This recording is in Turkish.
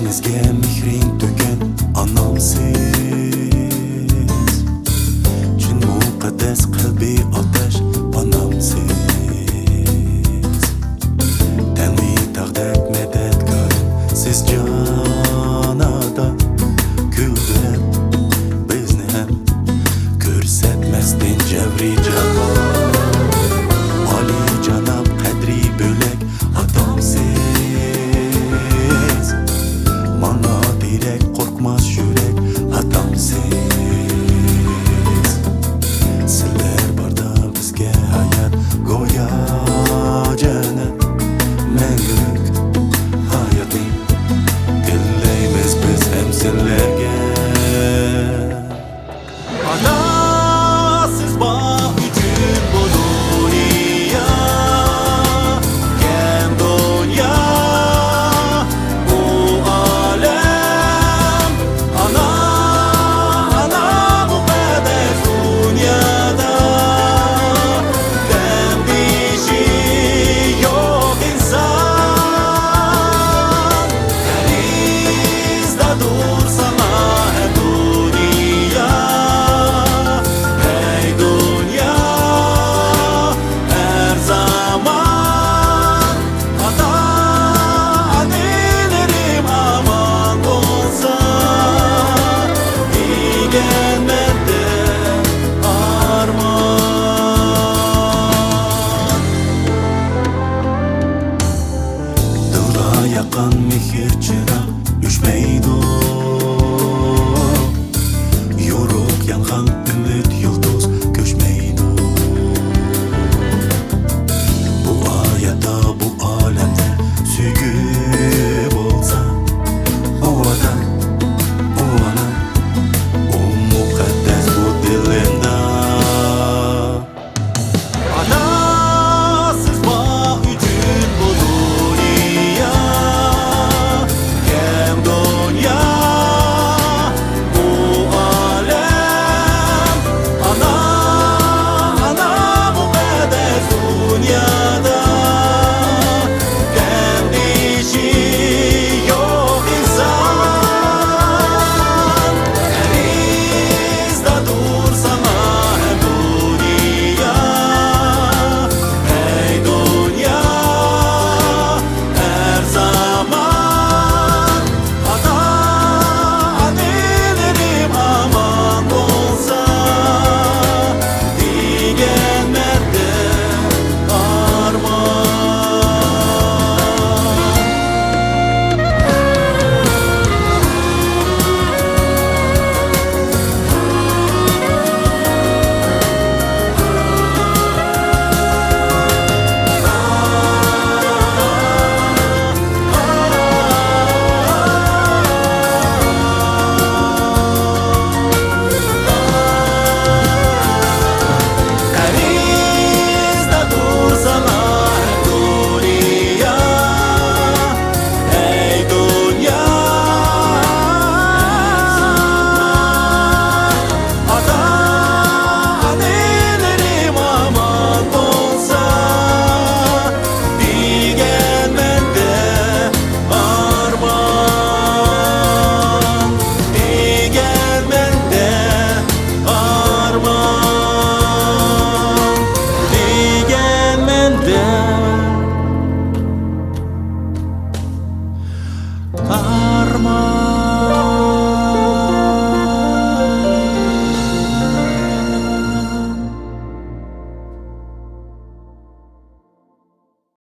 Denizge mehring to'kin anamsiz, chin muqaddas qalbiy otash panamsiz. Tanvi taqdak madadkorim siz jonada, kuldirib bizni ham ko'rsatmasdin javri jafo. Ali janob qadri bo'lak atamsiz, mana direk qo'rqmas yurak atamsiz. Sizlar barda bizga hayot go'yo jannat, mangulik hayoting tillaymiz biz ham sizlarga. Anasiz bor uchun bu dunyo, kam dunyo, bu olam. Ana muqaddas dunyoda tandishi yo'q inson. Kalizda dursa hem dunyo, hey dunyo, her zaman. Ata-anelerim aman olsa, digenmende arman. Dura yaqan mehr chiroq o'chmaydi, yo'ruq yangan umid yulduz ko'chmaydi. Bu hayotda, bu olamda sevgi bo'lsa, u odam, u ona, u muqaddas bu dilimda. Anasiz bor uchun bu dunyo, kam dunyo, bu olam. Ana muqaddas dunyoda tandishi yo'q inson. Kalizda dursa hem dunyo, hey dunyo, her zaman. Ata-anelerim aman bo'lsa, digenmende arman. Kalizda dursa hem dunyo, hey dunyo, ata-anelerim aman bo'lsa, digenmende arman, digenmende arman, digenmende arman.